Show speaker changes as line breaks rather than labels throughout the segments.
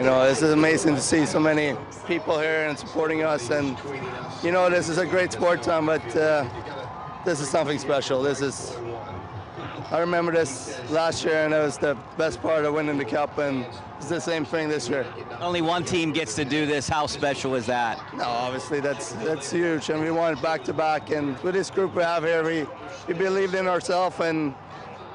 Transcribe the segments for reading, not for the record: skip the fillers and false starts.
You know, this is amazing to see so many people here and supporting us. And, you know, this is a great sport, Tom, but this is something special. I remember this last year, and it was the best part of winning the Cup, and it's the same thing this year.
Only one team gets to do this. How special is that?
No, obviously that's huge, and we want it back to back. And with this group we have here, we believed in ourselves, and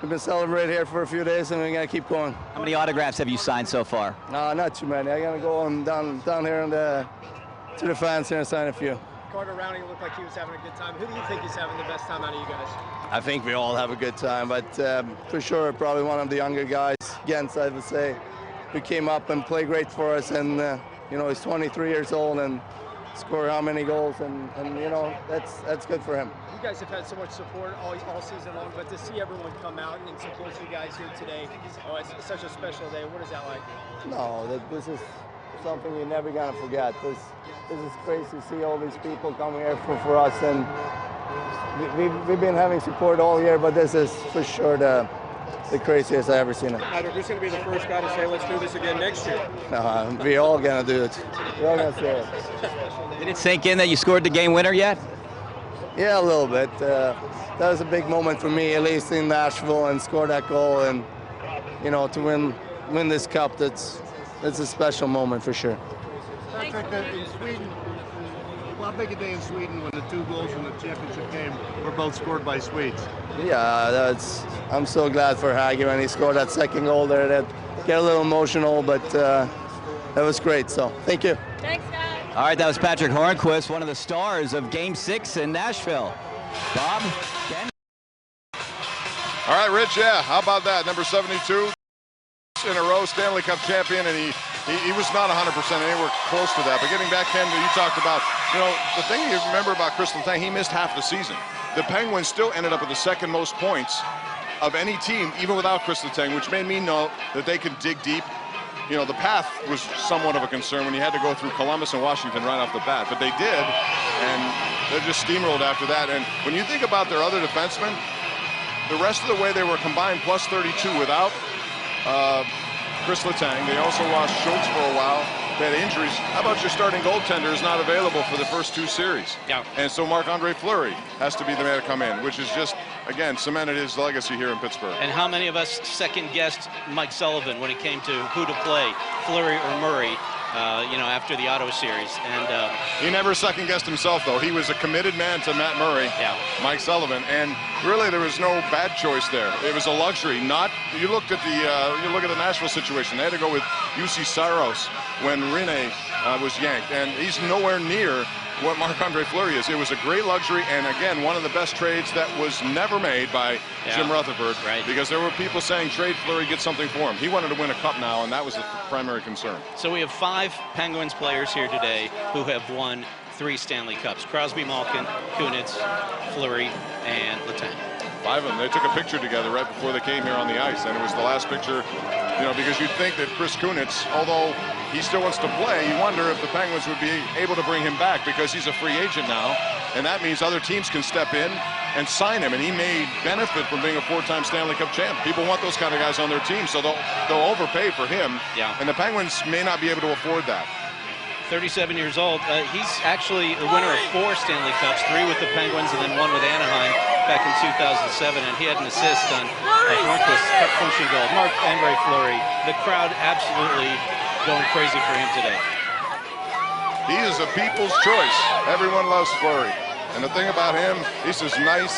we've been celebrating here for a few days, and we're gonna keep going.
How many autographs have you signed so far?
No, not too many. I'm gonna go on down here to the fans here and sign a few.
Carter Rowney looked like he was having a good time. Who do you think is having the best time out of you guys?
I think we all have a good time, but for sure, probably one of the younger guys, Guentzel, I would say, who came up and played great for us. And you know, he's 23 years old and scored how many goals, and you know, that's good for him.
You guys have had so much support all season long, but to see everyone come out and support you guys here today, it's such a special day. What is that like?
No, this is something you're never gonna forget. This is crazy to see all these people coming here for us, and we've been having support all year, but this is for sure the craziest I've ever seen it.
Either who's going to be the first guy to say, let's do this again next year?
No, we're all gonna do it. We're all gonna say it.
Did it sink in that you scored the game winner yet?
Yeah, a little bit. That was a big moment for me, at least in Nashville, and score that goal, and you know, to win this Cup, that's a special moment for sure.
Patrick, in Sweden, how big a day in Sweden when the 2 goals in the championship game were both scored by Swedes?
Yeah, I'm so glad for Hagi when he scored that second goal there. That get a little emotional, but that was great. So thank you.
Thanks, guys.
All right, that was Patrick Hornquist, one of the stars of Game 6 in Nashville. Bob, Ken?
All right, Rich, yeah, how about that? Number 72 in a row, Stanley Cup champion, and he was not 100% anywhere close to that. But getting back, Ken, you talked about, you know, the thing you remember about Chris Letang, he missed half the season. The Penguins still ended up with the second most points of any team, even without Chris Letang, which made me know that they could dig deep. You know, the path was somewhat of a concern when you had to go through Columbus and Washington right off the bat, but they did, and they just steamrolled after that. And when you think about their other defensemen, the rest of the way they were combined plus 32 without Chris Letang. They also lost Schultz for a while. They had injuries. How about your starting goaltender is not available for the first 2 series? Yeah. And so Marc-Andre Fleury has to be the man to come in, which is just, again, cemented his legacy here in Pittsburgh.
And how many of us second-guessed Mike Sullivan when it came to who to play, Fleury or Murray, you know, after the Ottawa series? And
he never second-guessed himself, though. He was a committed man to Matt Murray, yeah. Mike Sullivan, and really there was no bad choice there. It was a luxury. Not you looked at the the Nashville situation. They had to go with UC Saros when Rinne was yanked, and he's nowhere near what Marc-Andre Fleury is. It was a great luxury, and again, one of the best trades that was never made by Jim Rutherford, right? Because there were people saying trade Fleury, get something for him. He wanted to win a cup now, and that was the primary concern.
So we have 5 Penguins players here today who have won 3 Stanley Cups: Crosby, Malkin, Kunitz, Fleury, and Letang.
5 of them. They took a picture together right before they came here on the ice, and it was the last picture, you know, because you'd think that Chris Kunitz, although he still wants to play, you wonder if the Penguins would be able to bring him back, because he's a free agent now, and that means other teams can step in and sign him, and he may benefit from being a 4-time Stanley Cup champ. People want those kind of guys on their team, so they'll overpay for him, and the Penguins may not be able to afford that.
37 years old. He's actually the winner of 4 Stanley Cups, 3 with the Penguins and then 1 with Anaheim back in 2007, and he had an assist on Hornquist's cup clinching goal. Marc-Andre Fleury, the crowd absolutely going crazy for him today.
He is a people's choice. Everyone loves Fleury, and the thing about him, he's as nice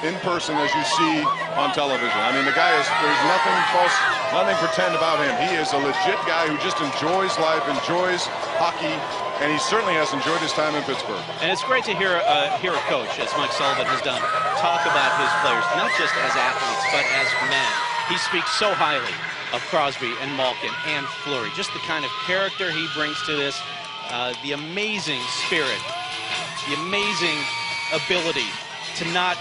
in person as you see on television. I mean, the guy is, there's nothing false, nothing pretend about him. He is a legit guy who just enjoys life, enjoys hockey, and he certainly has enjoyed his time in Pittsburgh.
And it's great to hear a coach, as Mike Sullivan has done, talk about his players, not just as athletes, but as men. He speaks so highly of Crosby and Malkin and Fleury, just the kind of character he brings to this, the amazing spirit, the amazing ability to not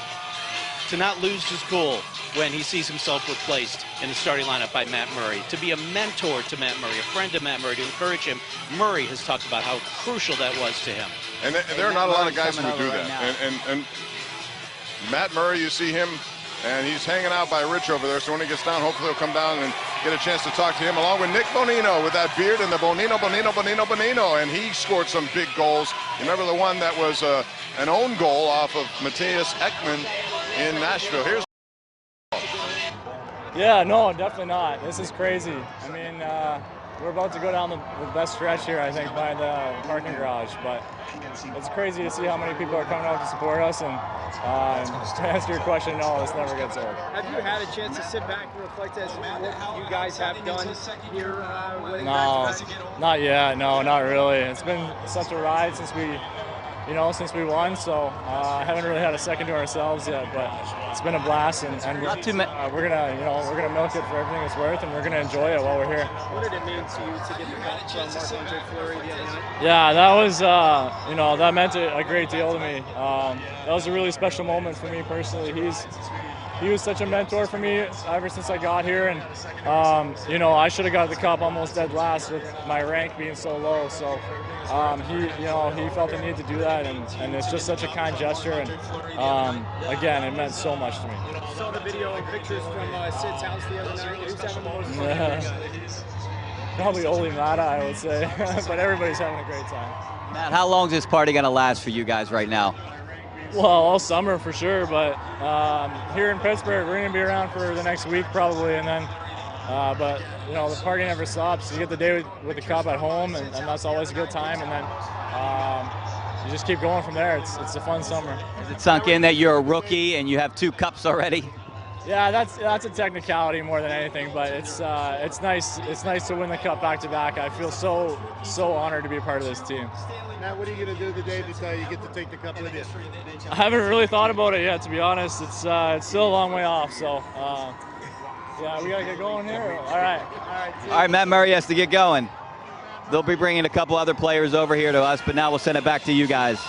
lose his cool when he sees himself replaced in the starting lineup by Matt Murray, to be a mentor to Matt Murray, a friend to Matt Murray, to encourage him. Murray has talked about how crucial that was to him.
And there are not a lot of guys who would do that. And Matt Murray, you see him, and he's hanging out by Rich over there, so when he gets down, hopefully he'll come down and get a chance to talk to him, along with Nick Bonino with that beard and the Bonino, and he scored some big goals. You remember the one that was an own goal off of Matthias Ekman in Nashville. Here's.
Yeah, no, definitely not. This is crazy. I mean, we're about to go down the best stretch here, I think, by the parking garage. But it's crazy to see how many people are coming out to support us. And to answer your question, no, this never gets old.
Have you had a chance to sit back and reflect as what you guys have done here?
No, not yet. No, not really. It's been such a ride since we won, so I haven't really had a second to ourselves yet, but it's been a blast, and we're gonna milk it for everything it's worth, and we're gonna enjoy it while we're here.
What did it mean to you to get the cup from Marc-Andre Fleury the other night?
Yeah, that was that meant a great deal to me. That was a really special moment for me personally. He was such a mentor for me ever since I got here, and I should have got the cup almost dead last with my rank being so low. So he felt the need to do that, and it's just such a kind gesture. And again, it meant so much to me.
I saw the video and pictures from Sid's house the other night. Who's having the most fun?
Probably Oli Mata, I would say, but everybody's having a great time.
Matt, how long is this party going to last for you guys right now?
Well, all summer for sure, but here in Pittsburgh, we're going to be around for the next week probably, and then, but the party never stops. You get the day with the cup at home, and that's always a good time, and then you just keep going from there. It's a fun summer.
Has it sunk in that you're a rookie and you have 2 cups already?
Yeah, that's a technicality more than anything, but it's nice. It's nice to win the cup back-to-back. I feel so honored to be a part of this team.
Matt, what are you going to do the day that you get to take the cup with you?
I haven't really thought about it yet, to be honest. It's still a long way off, so yeah, we got to get going here. All right,
Matt Murray has to get going. They'll be bringing a couple other players over here to us, but now we'll send it back to you guys.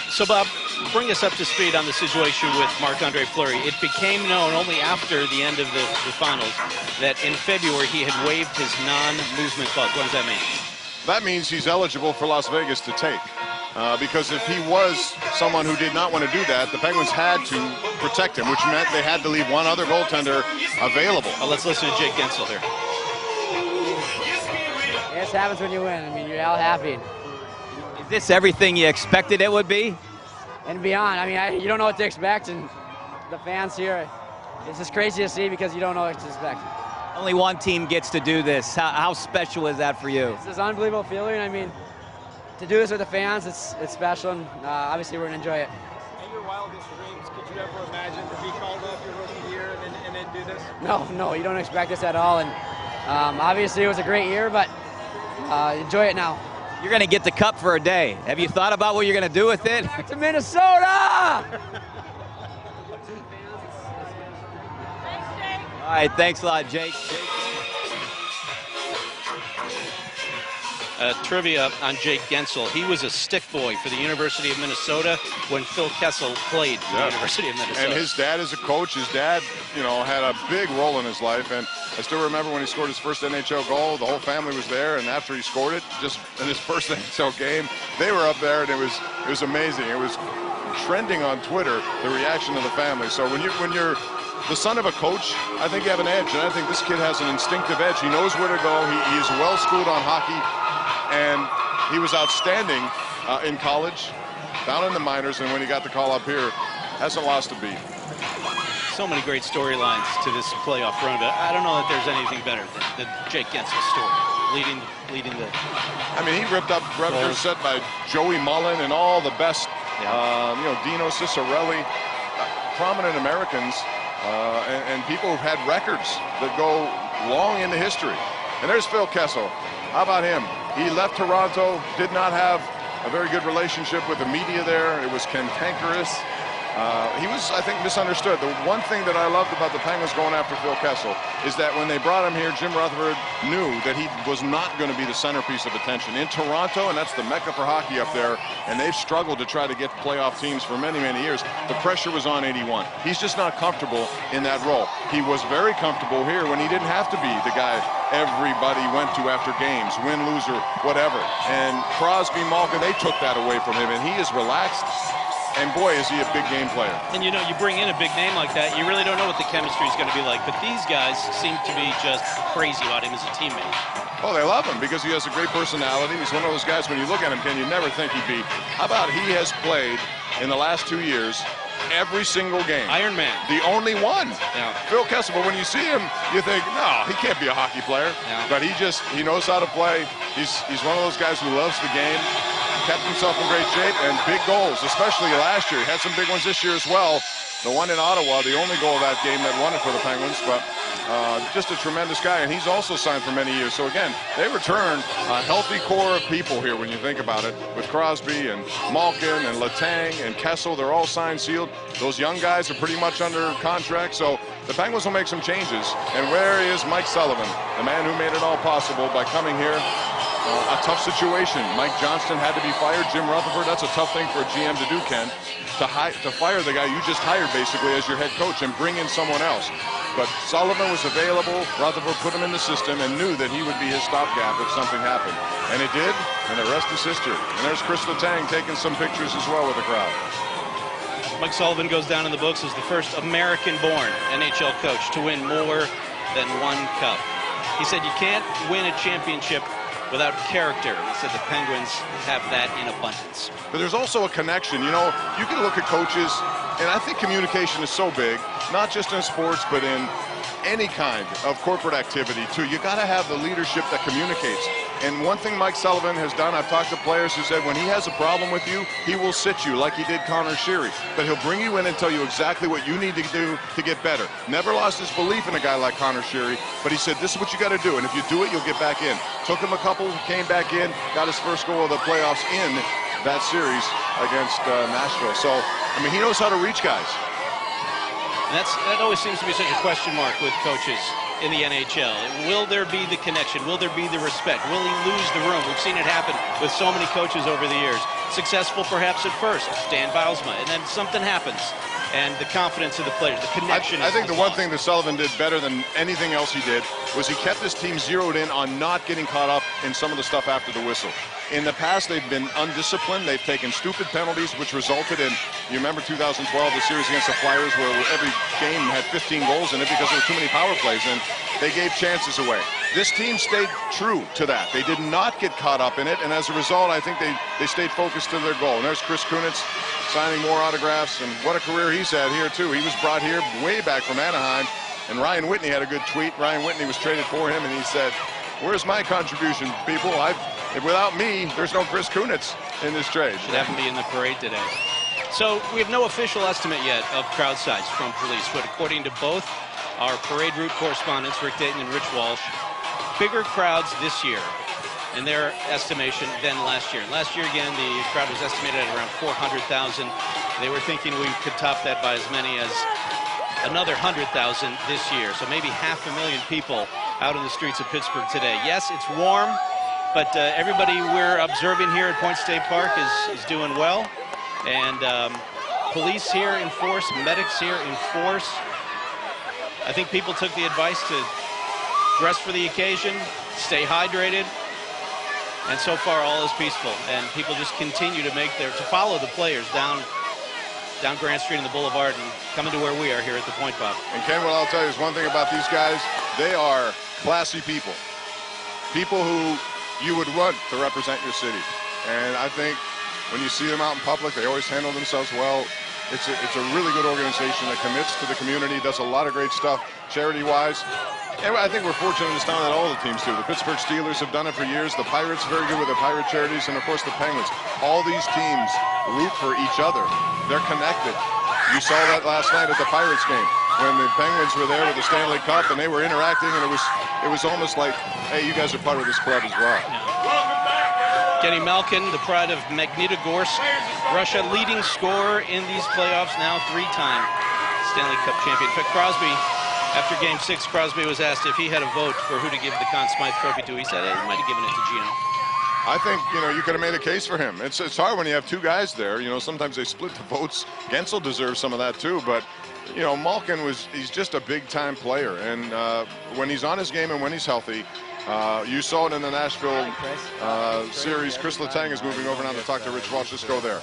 So, Bob, bring us up to speed on the situation with Marc-Andre Fleury. It became known only after the end of the finals that in February he had waived his non-movement bug. What does that mean?
That means he's eligible for Las Vegas to take. Because if he was someone who did not want to do that, the Penguins had to protect him, which meant they had to leave one other goaltender available.
Well, let's listen to Jake Guentzel here.
This happens when you win. I mean, you're all happy.
Is this everything you expected it would be?
And beyond. I mean, you don't know what to expect, and the fans here, it's just crazy to see because you don't know what to expect.
Only one team gets to do this. How special is that for you?
It's an unbelievable feeling. I mean, to do this with the fans, it's special, and obviously we're going to enjoy it.
In your wildest dreams, could you ever imagine to be called up your rookie year and then do this?
No, you don't expect this at all, and obviously it was a great year, but enjoy it now.
You're going to get the cup for a day. Have you thought about what you're going to do with it?
Back to Minnesota!
All right, thanks a lot, Jake.
Trivia on Jake Guentzel. He was a stick boy for the University of Minnesota when Phil Kessel played for the University of Minnesota.
And his dad is a coach. His dad, had a big role in his life. And I still remember when he scored his first NHL goal, the whole family was there. And after he scored it, just in his first NHL game, they were up there, and it was amazing. It was trending on Twitter, the reaction of the family. So when you're the son of a coach, I think you have an edge. And I think this kid has an instinctive edge. He knows where to go. He is well schooled on hockey. And he was outstanding in college, down in the minors, and when he got the call up here, hasn't lost a beat.
So many great storylines to this playoff run, but I don't know that there's anything better than Jake Guentzel's story, leading the.
I mean, he ripped up records set by Joey Mullen and all the best, Dino Ciccarelli, prominent Americans, and people who've had records that go long into history. And there's Phil Kessel. How about him? He left Toronto, did not have a very good relationship with the media there. It was cantankerous. He was, I think, misunderstood. The one thing that I loved about the Penguins going after Phil Kessel is that when they brought him here, Jim Rutherford knew that he was not going to be the centerpiece of attention. In Toronto, and that's the mecca for hockey up there, and they've struggled to try to get playoff teams for many, many years. The pressure was on 81. He's just not comfortable in that role. He was very comfortable here when he didn't have to be the guy everybody went to after games, win, loser, whatever. And Crosby, Malkin, they took that away from him, and he is relaxed. And boy, is he a big game player.
And you know, you bring in a big name like that, you really don't know what the chemistry is going to be like. But these guys seem to be just crazy about him as a teammate.
Oh, they love him because he has a great personality. He's one of those guys, when you look at him, Ken, you never think he'd be. How about he has played in the last 2 years every single game.
Iron Man.
The only one.
Yeah.
Phil Kessel, but when you see him, you think, no, he can't be a hockey player.
Yeah.
But he knows how to play. He's one of those guys who loves the game, kept himself in great shape, and big goals, especially last year. He had some big ones this year as well. The one in Ottawa, the only goal of that game that won it for the Penguins, but just a tremendous guy, and he's also signed for many years. So again, they return a healthy core of people here when you think about it, with Crosby and Malkin and Letang and Kessel. They're all signed, sealed. Those young guys are pretty much under contract, so the Penguins will make some changes. And where is Mike Sullivan, the man who made it all possible by coming here? A tough situation. Mike Johnston had to be fired. Jim Rutherford, that's a tough thing for a GM to do, Ken, to fire the guy you just hired basically as your head coach and bring in someone else. But Sullivan was available. Rutherford put him in the system and knew that he would be his stopgap if something happened. And it did, and the rest is history. And there's Chris Letang taking some pictures as well with the crowd.
Mike Sullivan goes down in the books as the first American-born NHL coach to win more than one cup. He said you can't win a championship without character. He said the Penguins have that in abundance.
But there's also a connection. You know, you can look at coaches, and I think communication is so big, not just in sports, but in any kind of corporate activity, too. You got to have the leadership that communicates. And one thing Mike Sullivan has done, I've talked to players who said when he has a problem with you, he will sit you like he did Connor Sheary. But he'll bring you in and tell you exactly what you need to do to get better. Never lost his belief in a guy like Connor Sheary, but he said, this is what you got to do, and if you do it, you'll get back in. Took him a couple, came back in, got his first goal of the playoffs in that series against Nashville. So, I mean, he knows how to reach guys.
And that always seems to be such a question mark with coaches in the NHL. Will there be the connection? Will there be the respect? Will he lose the room? We've seen it happen with so many coaches over the years. Successful perhaps at first, Stan Bylsma, and then something happens. And the confidence of the players, the connection.
I think the one thing that Sullivan did better than anything else he did was he kept his team zeroed in on not getting caught up in some of the stuff after the whistle. In the past, they've been undisciplined. They've taken stupid penalties, which resulted in, you remember 2012, the series against the Flyers, where every game had 15 goals in it because there were too many power plays, and they gave chances away. This team stayed true to that. They did not get caught up in it, and as a result, I think they stayed focused to their goal. And there's Chris Kunitz signing more autographs, and what a career he's had here, too. He was brought here way back from Anaheim, and Ryan Whitney had a good tweet. Ryan Whitney was traded for him, and he said, where's my contribution, people? Without me, there's no Chris Kunitz in this trade.
Should have him be in the parade today. So we have no official estimate yet of crowd size from police, but according to both our parade route correspondents, Rick Dayton and Rich Walsh, bigger crowds this year in their estimation than last year. Last year, again, the crowd was estimated at around 400,000. They were thinking we could top that by as many as another 100,000 this year. So maybe 500,000 people out in the streets of Pittsburgh today. Yes, it's warm, but everybody we're observing here at Point State Park is doing well. And police here in force, medics here in force. I think people took the advice to dress for the occasion, stay hydrated, and so far all is peaceful. And people just continue to follow the players down Grant Street and the Boulevard and coming to where we are here at the Point, Bob.
And Ken, what I'll tell you is one thing about these guys, they are classy people. People who you would want to represent your city. And I think when you see them out in public, they always handle themselves well. It's a really good organization that commits to the community, does a lot of great stuff charity-wise. And I think we're fortunate in this town that all the teams do. The Pittsburgh Steelers have done it for years. The Pirates are very good with their pirate charities. And, of course, the Penguins. All these teams root for each other. They're connected. You saw that last night at the Pirates game when the Penguins were there with the Stanley Cup and they were interacting, and it was almost like, hey, you guys are part of this club as well.
Kenny Malkin, the pride of Magnitogorsk, Russia, leading scorer in these playoffs, now three-time Stanley Cup champion. In fact, Crosby, after Game 6, Crosby was asked if he had a vote for who to give the Conn Smythe Trophy to. He said he might have given it to Gino.
I think, you could have made a case for him. It's hard when you have two guys there. Sometimes they split the votes. Guentzel deserves some of that too, but Malkin he's just a big-time player, and when he's on his game and when he's healthy, you saw it in the Nashville series. Chris Letang is moving over now to talk to Rich Walsh. Just go there.